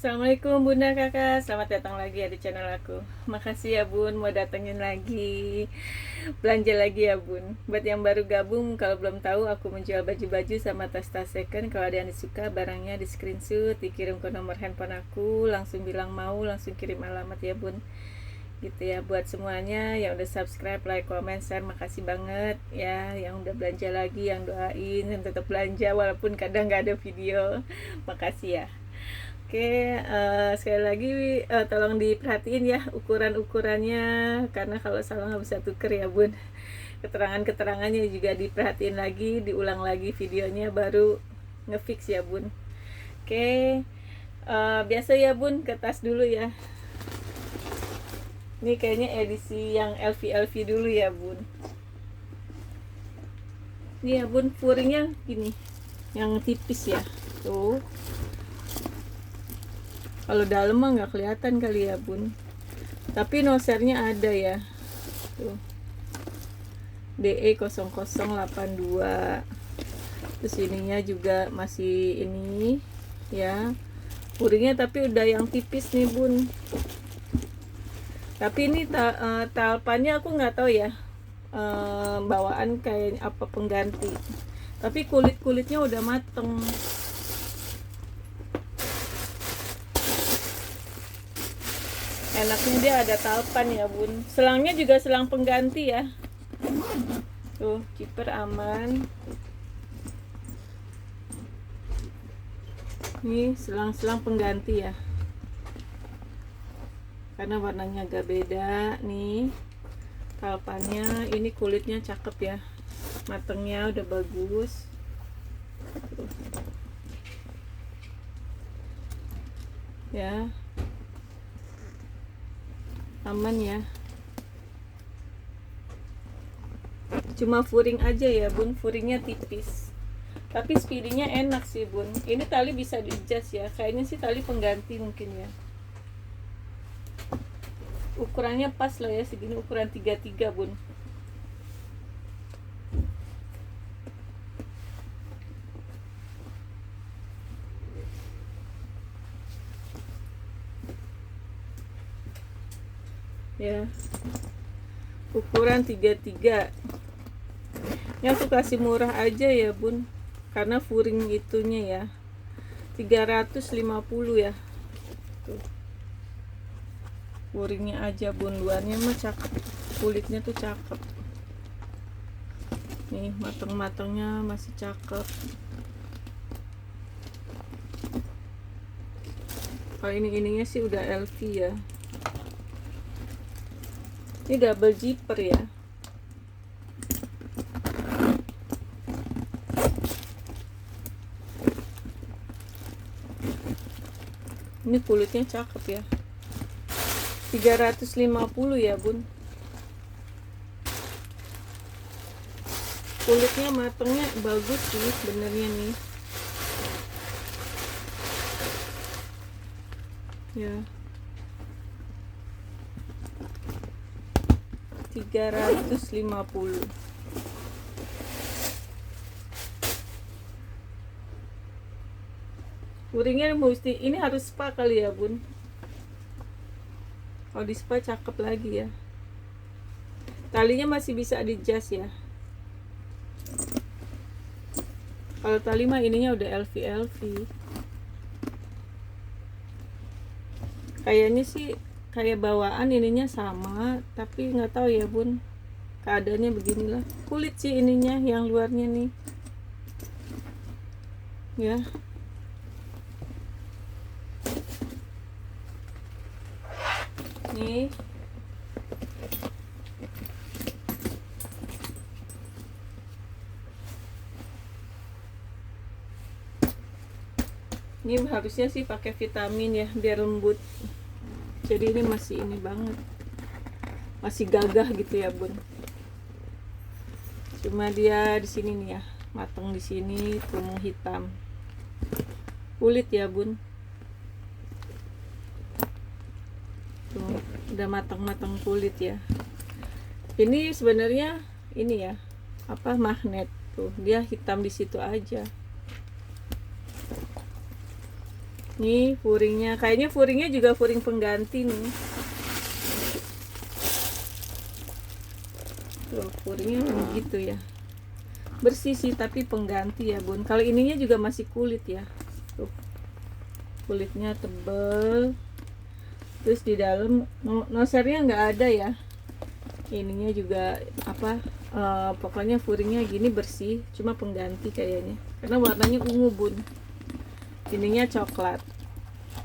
Assalamualaikum Bunda Kakak, selamat datang lagi ya di channel aku. Makasih ya Bun, mau datengin lagi, belanja lagi ya Bun. Buat yang baru gabung, kalau belum tahu aku menjual baju-baju sama tas-tas second. Kalau ada yang disuka barangnya di screenshot, dikirim ke nomor handphone aku, langsung bilang mau, langsung kirim alamat ya Bun. Gitu ya, buat semuanya yang udah subscribe, like, comment, share, makasih banget ya. Yang udah belanja lagi, yang doain, yang tetap belanja walaupun kadang gak ada video. Makasih ya. Oke, sekali lagi tolong diperhatiin ya ukuran-ukurannya, karena kalau salah nggak bisa tuker ya Bun. Keterangan-keterangannya juga diperhatiin lagi, diulang lagi videonya baru ngefix ya Bun. Oke, biasa ya Bun, ke tas dulu ya. Ini kayaknya edisi yang LV dulu ya Bun. Ini ya Bun, furingnya gini, yang tipis ya. Tuh. Kalau dalam mah nggak kelihatan kali ya Bun, tapi nosernya ada ya. Tuh. DE 0082. Terus ininya juga masih ini ya. Furingnya tapi udah yang tipis nih Bun. Tapi ini talpannya aku nggak tahu ya. Bawaan kayak apa pengganti. Tapi kulit-kulitnya udah mateng. Enaknya dia ada talpan ya Bun. Selangnya juga selang pengganti ya. Tuh, kiper aman. Ini selang-selang pengganti ya. Karena warnanya agak beda nih. Talpannya, ini kulitnya cakep ya. Matengnya udah bagus. Tuh. Ya. Aman ya. Cuma furing aja ya Bun, furingnya tipis. Tapi speedinya enak sih Bun. Ini tali bisa di-adjust ya. Kayaknya sih tali pengganti mungkin ya. Ukurannya pas lah ya, segini ukuran 33 Bun. Ya. Ukuran 33. Ini aku kasih murah aja ya Bun, karena furing itunya ya 350 ya. Tuh. Furingnya aja Bun, luarnya mah cakep, kulitnya tuh cakep nih, mateng-matengnya masih cakep. Kalau ininya sih udah LV ya. Ini double zipper ya. Ini kulitnya cakep ya. 350 ya Bun. Kulitnya matengnya bagus sih sebenarnya nih. Ya. 350. Furingnya mesti ini harus spa kali ya Bun. Kalau di spa cakep lagi ya. Talinya masih bisa di-adjust ya. Kalau tali mah ininya udah LV. Kayaknya sih kayak bawaan ininya sama, tapi nggak tahu ya Bun. Keadaannya beginilah. Kulit sih ininya, yang luarnya nih. Ya. Nih. Ini harusnya sih pakai vitamin ya biar lembut. Jadi ini masih ini banget. Masih gagah gitu ya Bun. Cuma dia di sini nih ya, matang di sini, tumung hitam. Kulit ya Bun. Tuh, udah matang-matang kulit ya. Ini sebenarnya ini ya, apa magnet tuh, dia hitam di situ aja. Nih furingnya, kayaknya furingnya juga furing pengganti nih. Tuh furingnya begitu ya, bersih sih tapi pengganti ya bun. Kalau ininya juga masih kulit ya, tuh kulitnya tebel, terus di dalam nosernya nggak ada ya. Ininya juga apa, pokoknya furingnya gini bersih, cuma pengganti kayaknya karena warnanya ungu bun, ininya coklat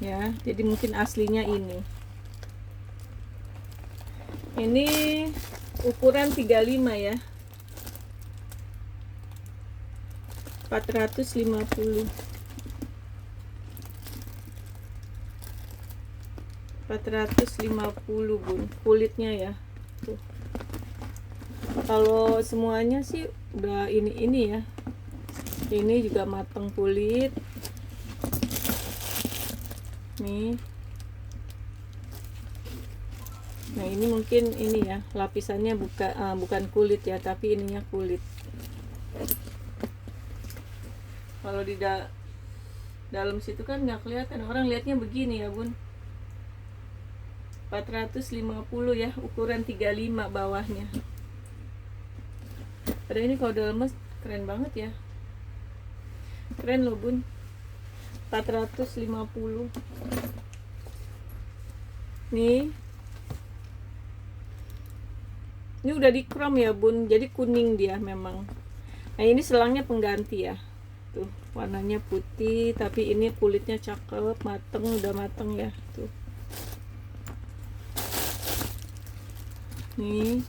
ya, jadi mungkin aslinya ini ukuran 35 ya, 450 bun kulitnya ya. Tuh kalau semuanya sih udah ini ya, ini juga mateng kulit nih. Nah ini mungkin ini ya lapisannya bukan kulit ya, tapi ininya kulit. Kalau di dalam situ kan nggak kelihatan, orang lihatnya begini ya bun. 450 ya, ukuran 35 bawahnya. Padahal ini kalau udah lemes keren banget ya, keren loh bun. 450 nih. Ini udah di chrome ya bun, jadi kuning dia memang. Nah ini selangnya pengganti ya, tuh warnanya putih tapi ini kulitnya cakep, mateng, udah mateng ya tuh. Nih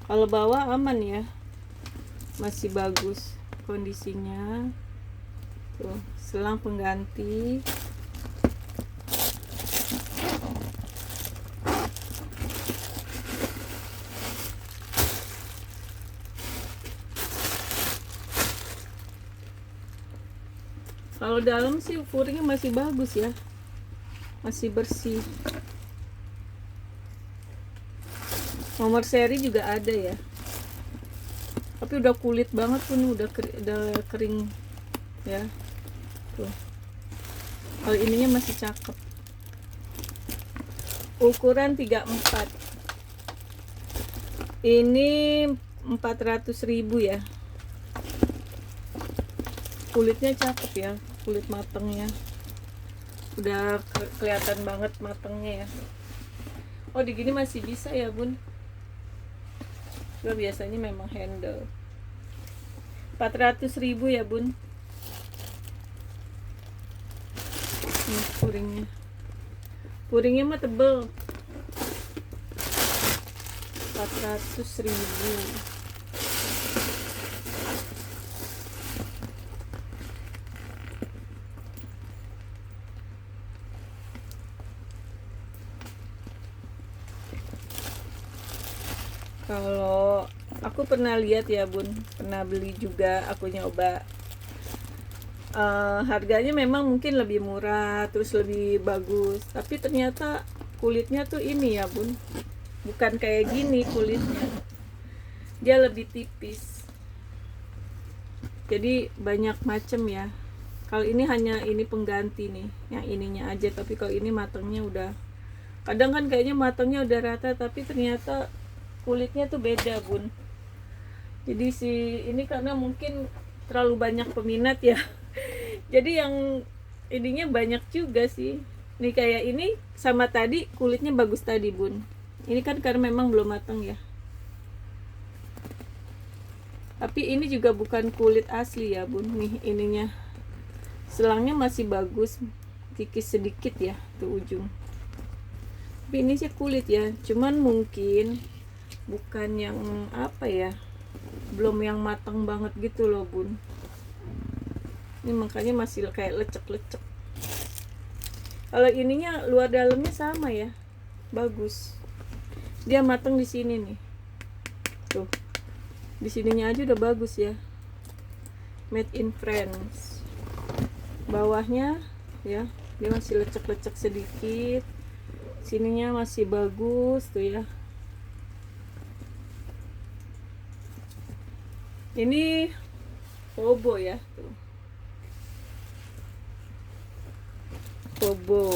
kalau bawah aman ya, masih bagus kondisinya. Tuh selang pengganti. Kalau dalam sih furingnya masih bagus ya, masih bersih. Nomor seri juga ada ya, tapi udah kulit banget pun, udah kering ya. Tuh kalau ininya masih cakep, ukuran 34. Ini 400.000 ya. Kulitnya cakep ya, kulit matengnya udah kelihatan banget matengnya ya. Oh di gini masih bisa ya bun, gue biasanya memang handle. 400.000 ya bun. Nih puringnya mah tebel. 400.000. Kalau aku pernah lihat ya bun, pernah beli juga, aku nyoba. Harganya memang mungkin lebih murah, terus lebih bagus, tapi ternyata kulitnya tuh ini ya bun, bukan kayak gini kulitnya, dia lebih tipis, jadi banyak macem ya. Kalau ini hanya ini pengganti nih, yang ininya aja, tapi kalau ini matangnya udah, kadang kan kayaknya matangnya udah rata tapi ternyata kulitnya tuh beda bun. Jadi ini karena mungkin terlalu banyak peminat ya jadi yang ininya banyak juga sih. Nih kayak ini sama tadi kulitnya bagus tadi bun, ini kan karena memang belum matang ya, tapi ini juga bukan kulit asli ya bun. Nih ininya selangnya masih bagus, kikis sedikit ya tuh ujung, tapi ini sih kulit ya, cuman mungkin bukan yang apa ya, belum yang matang banget gitu loh bun. Ini makanya masih kayak lecek-lecek. Kalau ininya luar dalamnya sama ya, bagus. Dia matang di sini nih. Tuh. Di sininya aja udah bagus ya. Made in France. Bawahnya ya, dia masih lecek-lecek sedikit. Sininya masih bagus tuh ya. Ini Kobo ya tuh. Hobo.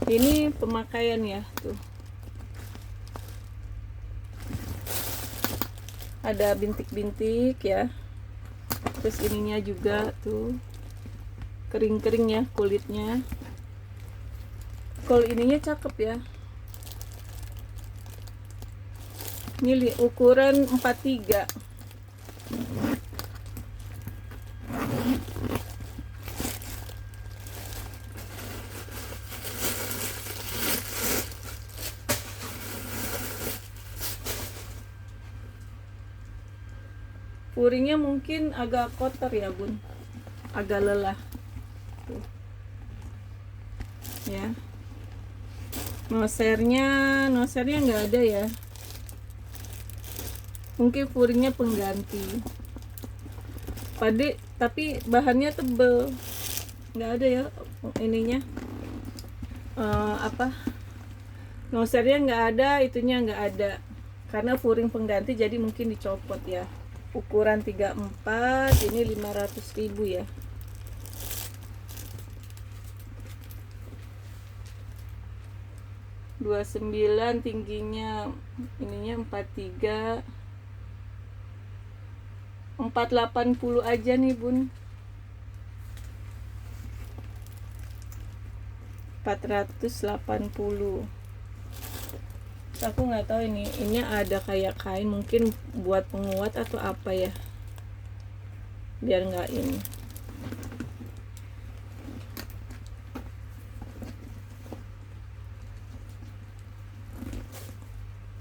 Ini pemakaian ya, tuh. Ada bintik-bintik ya. Terus ininya juga tuh kering-kering ya kulitnya. Kalau ininya cakep ya. Ini ukuran 43. Puringnya mungkin agak kotor ya bun, agak lelah. Tuh. Ya, nosernya nggak ada ya, mungkin puringnya pengganti. Tapi bahannya tebel, nggak ada ya ininya, nosernya nggak ada, itunya nggak ada, karena puring pengganti jadi mungkin dicopot ya. Ukuran 34, ini 500.000 ya. Dua 29 tingginya, ininya 43. 480 aja nih bun. 480. Aku nggak tahu ini ada kayak kain, mungkin buat penguat atau apa ya, biar nggak ini.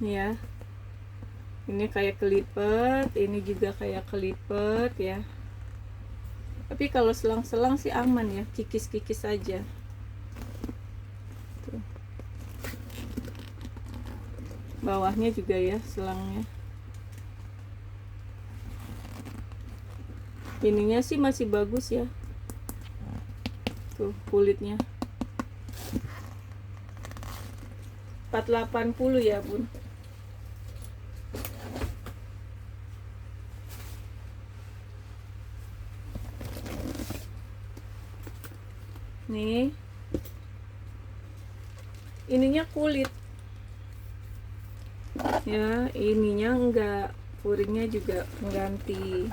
Ya, ini kayak kelipet, ini juga kayak kelipet ya. Tapi kalau selang-selang sih aman ya, kikis-kikis aja. Tuh. Bawahnya juga ya selangnya. Ininya sih masih bagus ya. Tuh kulitnya. 480 ya bun. Nih, ininya kulit ya, ininya enggak, puringnya juga mengganti.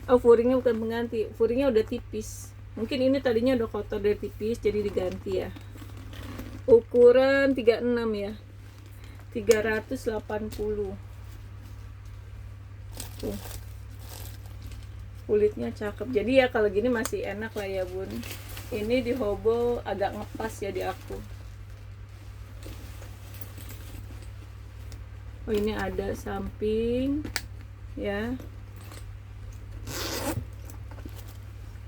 Puringnya bukan mengganti, puringnya udah tipis. Mungkin ini tadinya udah kotor dari tipis jadi diganti ya. Ukuran 36 ya, 380. Tuh. Kulitnya cakep, jadi ya kalau gini masih enak lah ya bun. Ini di hobo agak ngepas ya di aku. Oh ini ada samping ya,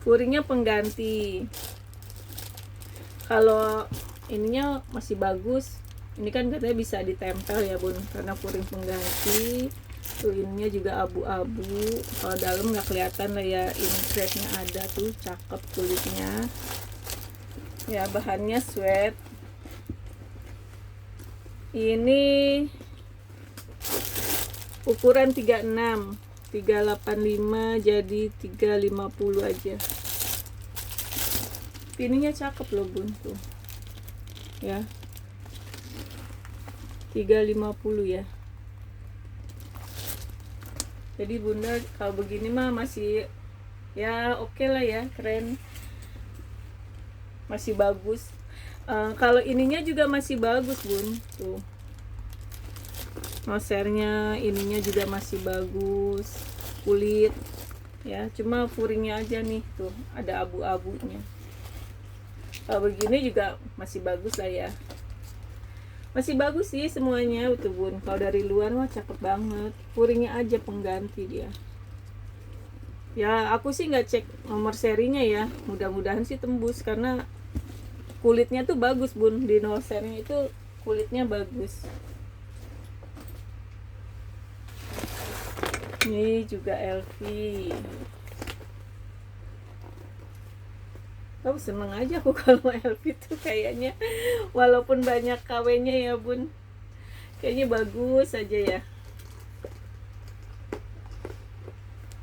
puringnya pengganti. Kalau ininya masih bagus, ini kan katanya bisa ditempel ya bun, karena puring pengganti. Tuh ininya juga abu-abu, kalau dalam nggak kelihatan lah ya, ini threadnya ada tuh, cakep kulitnya ya. Bahannya sweat. Ini ukuran 36, 385 jadi 350 aja. Ininya cakep loh bun, tuh ya, 350 ya. Jadi bunda kalau begini mah masih ya oke lah ya, keren, masih bagus. Kalau ininya juga masih bagus bun, tuh nosernya, ininya juga masih bagus, kulit ya, cuma puringnya aja nih tuh ada abu-abunya. Kalau begini juga masih bagus lah ya, masih bagus sih semuanya tuh bun. Kalau dari luar wah cakep banget, puringnya aja pengganti dia ya. Aku sih nggak cek nomor serinya ya, mudah-mudahan sih tembus karena kulitnya tuh bagus bun, di nosernya itu kulitnya bagus. Ini juga LV. Kamu seneng aja aku kalau LV tuh kayaknya, walaupun banyak KW-nya ya bun, kayaknya bagus aja ya.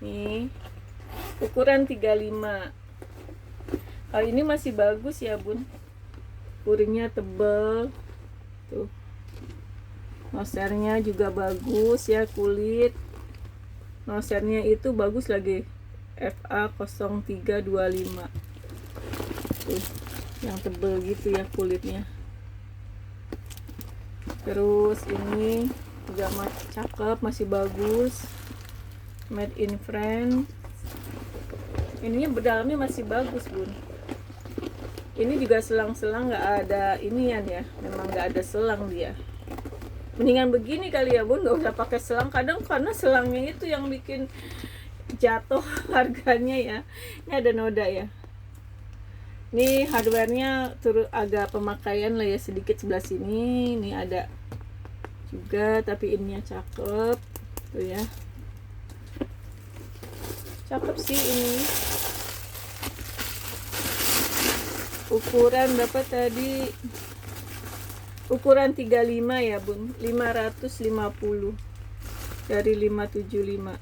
Nih ukuran 35, Oh, ini masih bagus ya bun, puringnya tebel tuh, nosernya juga bagus ya, kulit nosernya itu bagus lagi, FA 0325 tuh, yang tebel gitu ya kulitnya. Terus ini juga cakep, masih bagus, made in France. Ininya dalamnya masih bagus bun. Ini juga selang-selang nggak ada inian ya, memang nggak ada selang dia. Mendingan begini kali ya bun, nggak usah pakai selang. Kadang karena selangnya itu yang bikin jatuh harganya ya. Ini ada noda ya. Ini hardwarenya turut agak pemakaian lah ya, sedikit sebelah sini. Ini ada juga, tapi ininya cakep tuh ya, cakep sih ini. Ukuran berapa tadi? Ukuran 35 ya bun, 550 dari 575.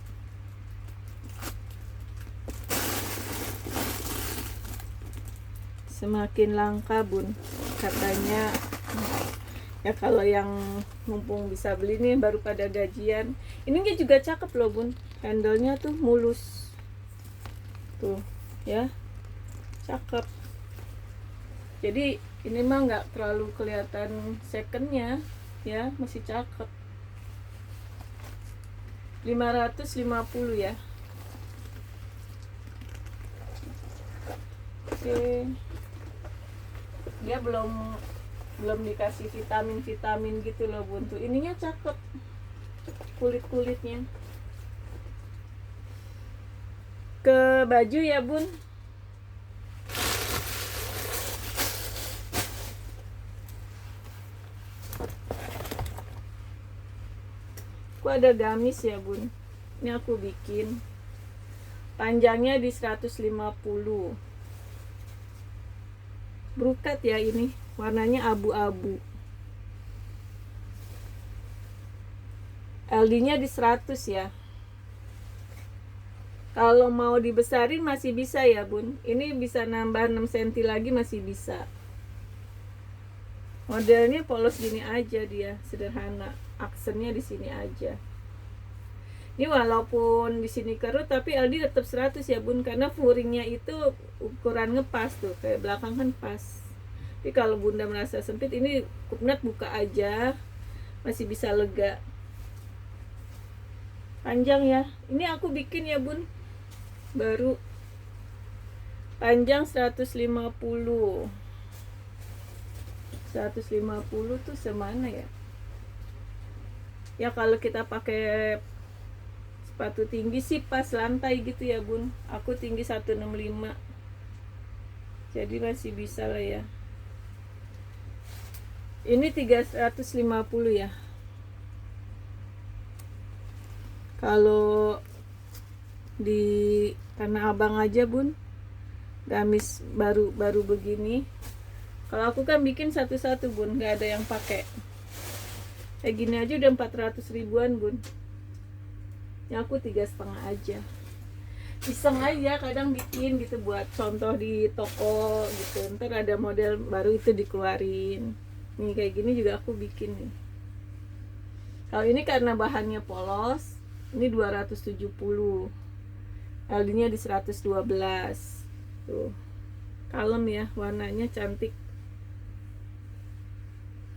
Semakin langka bun katanya ya, kalau yang mumpung bisa beli nih baru pada gajian. Ini juga cakep loh bun, handle-nya tuh mulus tuh ya, cakep. Jadi ini mah nggak terlalu kelihatan secondnya ya, masih cakep. 550 ya. Oke, dia belum dikasih vitamin gitu loh bun, tuh ininya cakep, kulitnya. Ke baju ya bun, aku ada gamis ya bun, ini aku bikin panjangnya di 150, brokat ya, ini warnanya abu-abu, LD nya di 100 ya. Kalau mau dibesarin masih bisa ya bun, ini bisa nambah 6 cm lagi, masih bisa. Modelnya polos gini aja, dia sederhana, aksennya di sini aja. Ini walaupun di sini kerut tapi LD tetap 100 ya bun, karena furingnya itu ukuran ngepas tuh, kayak belakang kan pas. Tapi kalau bunda merasa sempit, ini kupnat buka aja, masih bisa lega. Panjang ya, ini aku bikin ya bun, baru panjang 150 tuh semana ya. Ya kalau kita pakai sepatu tinggi sih pas lantai gitu ya bun, aku tinggi 165, jadi masih bisa lah ya. Ini 350 ya. Kalau di Tanah Abang aja bun, gamis baru begini, kalau aku kan bikin satu-satu bun, nggak ada yang pakai kayak gini aja udah 400 ribuan bun. Ya aku 3,5 aja, iseng aja kadang bikin gitu buat contoh di toko gitu, ntar ada model baru itu dikeluarin. Nih kayak gini juga aku bikin nih. Kalau ini karena bahannya polos, ini 270, LD nya di 112 tuh, kalem ya, warnanya cantik.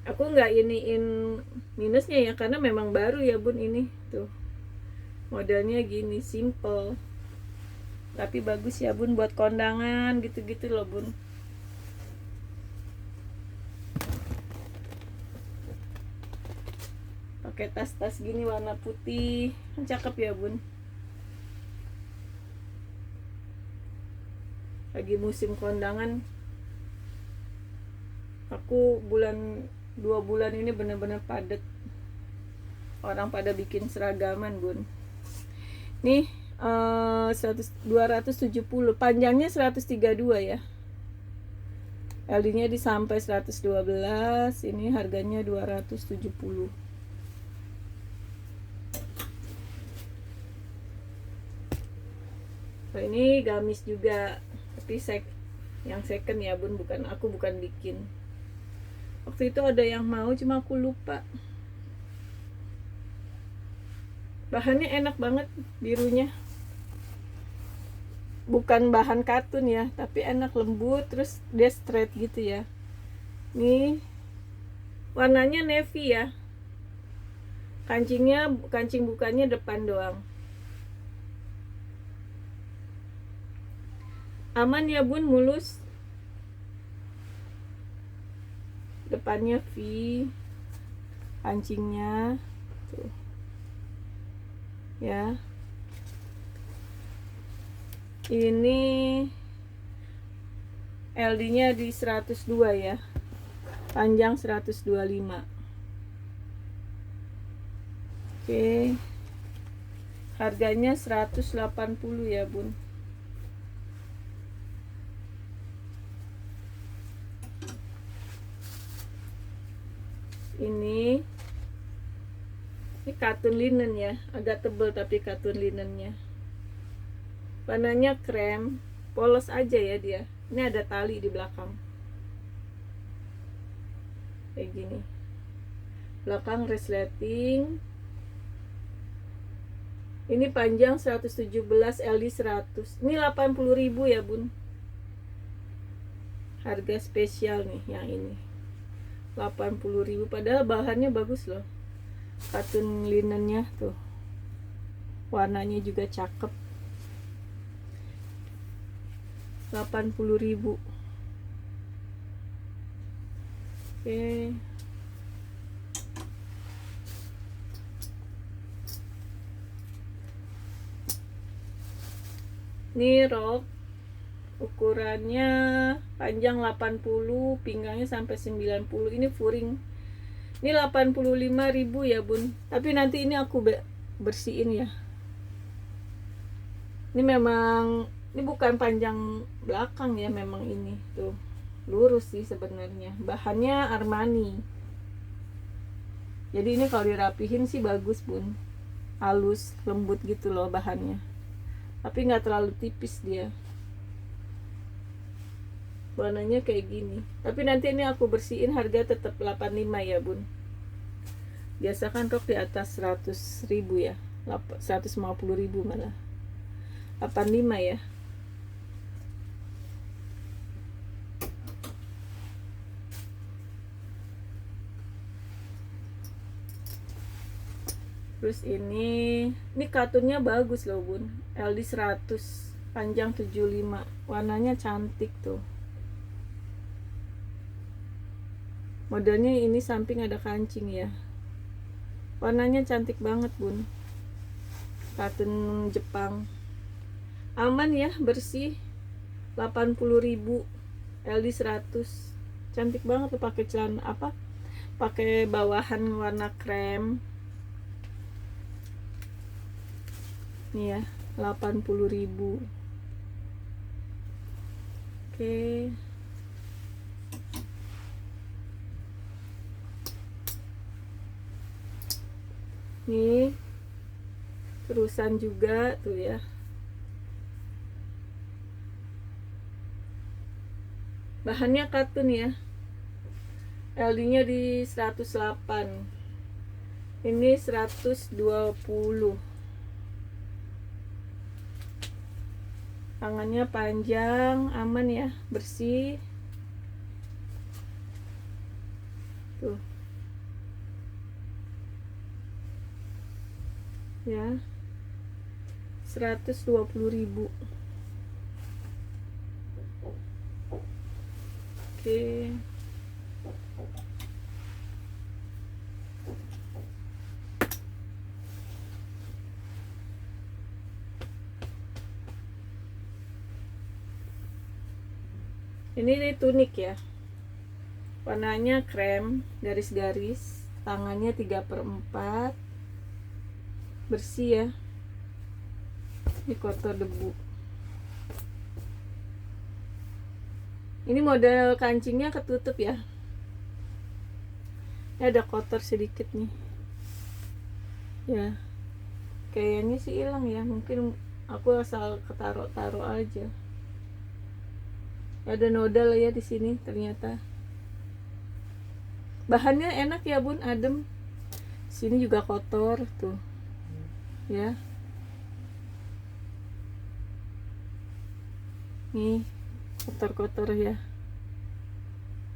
Aku nggak iniin minusnya ya, karena memang baru ya bun. Ini tuh modelnya gini, simple tapi bagus ya bun, buat kondangan gitu-gitu loh bun. Pakai tas-tas gini warna putih kan cakep ya bun. Lagi musim kondangan, aku 2 bulan ini bener-bener padet, orang pada bikin seragaman bun. Nih 270, panjangnya 132 ya, LD nya di sampai 112, ini harganya 270. Nah, ini gamis juga, tapi yang second ya bun, bukan bikin. Waktu itu ada yang mau cuma aku lupa. Bahannya enak banget, birunya bukan bahan katun ya, tapi enak, lembut, terus dia straight gitu ya. Nih warnanya navy ya, kancing bukanya depan doang. Aman ya bun, mulus, depannya V, kancingnya tuh ya. Ini LD nya di 102 ya, panjang 125. Oke, harganya 180 ya bun. Ini katun linen ya, agak tebel tapi katun linennya. Warnanya krem, polos aja ya dia. Ini ada tali di belakang, kayak gini. Belakang resleting. Ini panjang 117, LD 100. Ini 80.000 ya bun. Harga spesial nih yang ini. 80.000, padahal bahannya bagus loh. Katun linennya tuh, warnanya juga cakep. 80.000. Oke. Ini rok ukurannya panjang 80, pinggangnya sampai 90. Ini furing. Ini 85.000 ya bun. Tapi nanti ini aku bersihin ya. Ini memang, ini bukan panjang belakang ya, memang ini tuh lurus sih sebenarnya. Bahannya Armani. Jadi ini kalau dirapihin sih bagus bun. Halus, lembut gitu loh bahannya. Tapi nggak terlalu tipis dia. Warnanya kayak gini. Tapi nanti ini aku bersihin, harga tetap 85 ya bun. Biasa kan rok di atas 100.000 ya, 150.000 malah. 85 ya. Terus ini katunnya bagus loh bun, LD 100, panjang 75. Warnanya cantik tuh. Modelnya ini samping ada kancing ya. Warnanya cantik banget bun. Katun Jepang. Aman ya, bersih. 80.000, LD 100. Cantik banget tuh, pakai celana apa? Pakai bawahan warna krem. Nih ya, 80.000. Oke. Nih terusan juga tuh ya. Bahannya katun ya. LD nya di 108. Ini 120. Tangannya panjang, aman ya, bersih. Tuh. Ya. 120.000. Oke. Ini tunik ya. Warnanya krem, garis-garis. Tangannya 3/4. Bersih ya. Ini kotor debu. Ini model kancingnya ketutup ya. Ini ada kotor sedikit nih. Ya. Kayaknya sih hilang ya. Mungkin aku asal ketaruh-taruh aja. Ada noda lah ya di sini ternyata. Bahannya enak ya bun, adem. Sini juga kotor tuh ya. Nih kotor-kotor ya.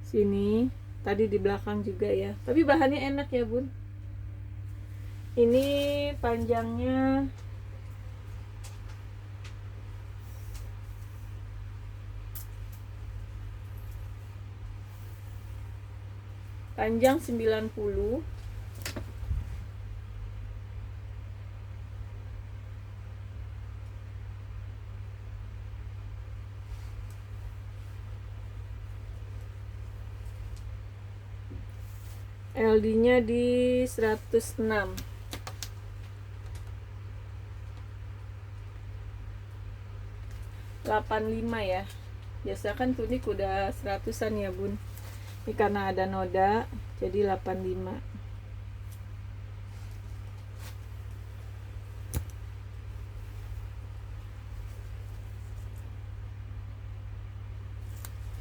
Sini tadi di belakang juga ya, tapi bahannya enak ya bun. Ini panjangnya panjang 90, LD-nya di 106. 85 ya. Biasa kan tunik udah 100-an ya bun. Ini karena ada noda jadi 85.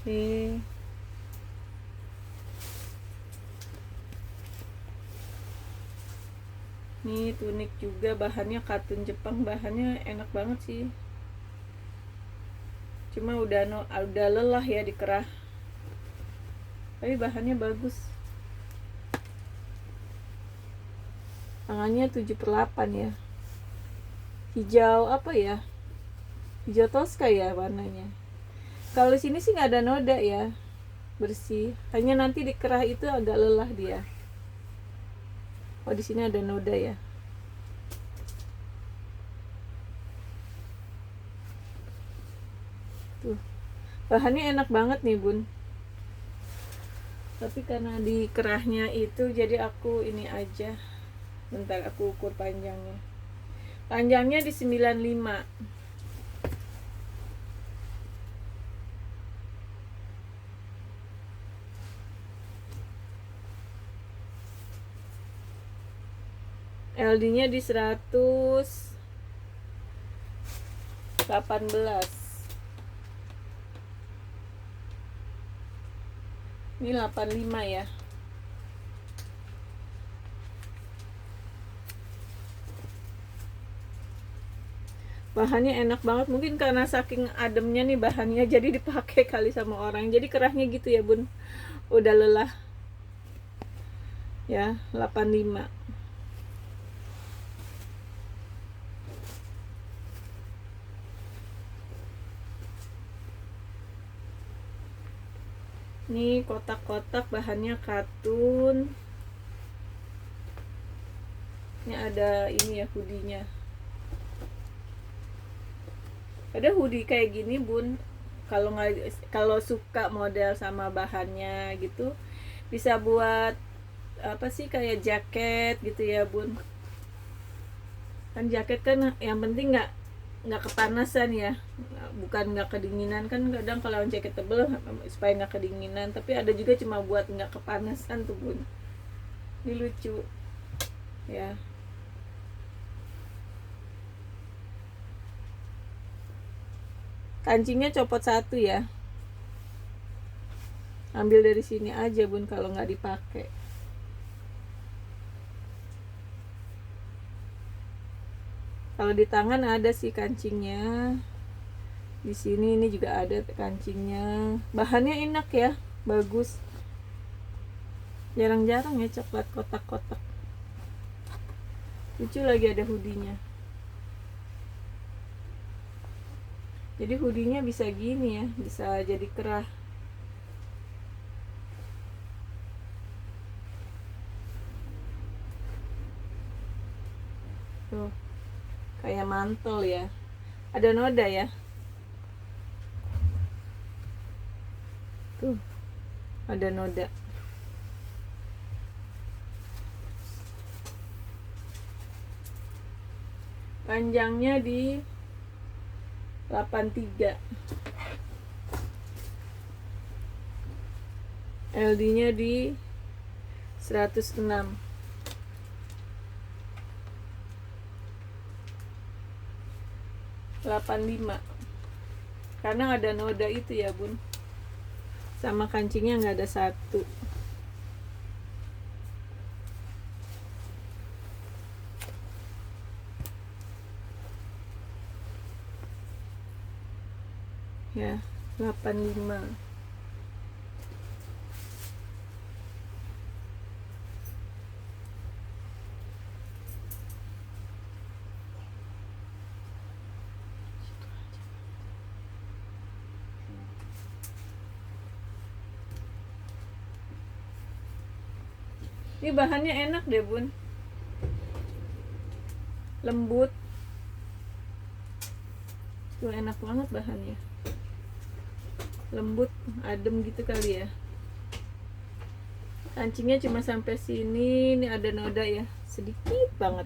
Oke. Nih tunik juga, bahannya katun Jepang, bahannya enak banget sih. Cuma udah lelah ya dikerah. Tapi bahannya bagus. Tangannya 7/8 ya. Hijau apa ya? Hijau toska ya warnanya. Kalau di sini sih nggak ada noda ya. Bersih. Hanya nanti dikerah itu agak lelah dia. Oh, di sini ada noda ya. Tuh. Bahannya enak banget nih, Bun. Tapi karena di kerahnya itu jadi aku ini aja. Bentar aku ukur panjangnya. Panjangnya di 95. LD-nya di 118. Ini 85 ya. Bahannya enak banget, mungkin karena saking ademnya nih bahannya jadi dipakai kali sama orang. Jadi kerahnya gitu ya, Bun. Udah lelah. Ya, 85. Nih kotak-kotak bahannya katun. Ini ada ini ya hoodie-nya. Ada hoodie kayak gini bun. Kalau suka model sama bahannya gitu, bisa buat apa sih kayak jaket gitu ya bun. Kan jaket kan yang penting nggak kepanasan ya, bukan nggak kedinginan. Kan kadang kalau jaket tebel supaya nggak kedinginan, tapi ada juga cuma buat nggak kepanasan tuh bun. Ini lucu ya. Kancingnya copot satu ya, ambil dari sini aja bun kalau nggak dipakai. Kalau di tangan ada sih kancingnya. Di sini ini juga ada kancingnya. Bahannya enak ya, bagus. Jarang-jarang ya coklat kotak-kotak. Lucu lagi ada hoodie-nya. Jadi hoodie-nya bisa gini ya, bisa jadi kerah. Tuh, kayak mantel ya. Ada noda ya. Tuh, ada noda. Panjangnya di 83. LD-nya di 106. 85. Karena ada noda itu ya bun. sama kancingnya nggak ada satu. Ya, 85. Ini bahannya enak deh bun, lembut tuh, enak banget bahannya, lembut adem gitu kali ya. Kancingnya cuma sampai sini, ini ada noda ya, sedikit banget.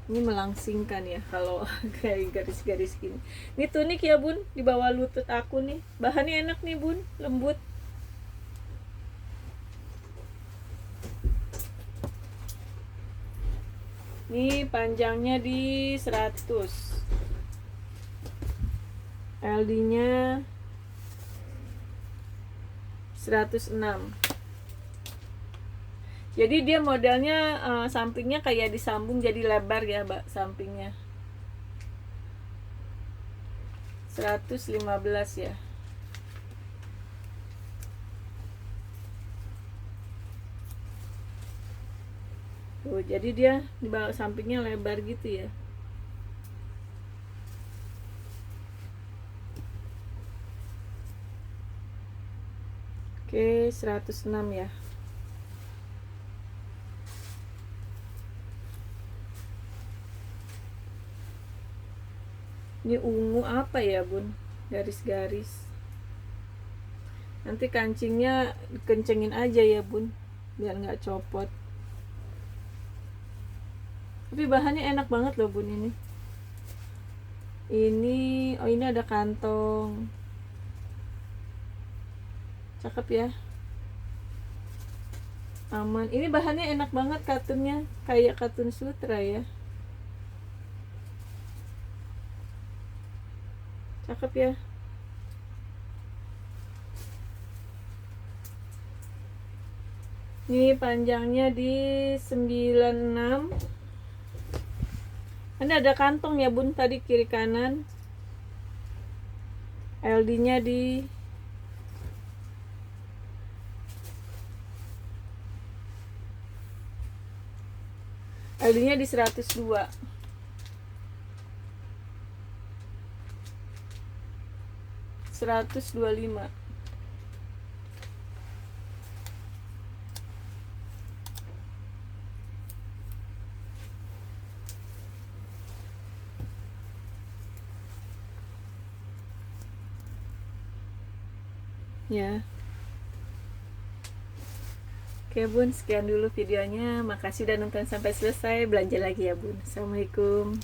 Ini melangsingkan ya kalau kayak garis-garis gini. Ini tunik ya bun, di bawah lutut aku nih. Bahannya enak nih bun, lembut. Ini panjangnya di 100. LD nya 106. Jadi dia modelnya sampingnya kayak disambung jadi lebar ya mbak, sampingnya 115 ya. Tuh, jadi dia di bawah sampingnya lebar gitu ya. Oke, 106 ya. Ini ungu apa ya bun, garis-garis. Nanti kancingnya kencengin aja ya bun, biar nggak copot. Tapi bahannya enak banget loh bun ini. Oh ini ada kantong. Cakep ya. Aman. Ini bahannya enak banget, katunnya kayak katun sutra ya. Cakep ya. Ini panjangnya di 96. Ini ada kantong ya bun, tadi kiri kanan. LD nya di LD nya di 102. $125. Ya. Oke bun, sekian dulu videonya. Makasih udah nonton sampai selesai. Belanja lagi ya bun. Assalamualaikum.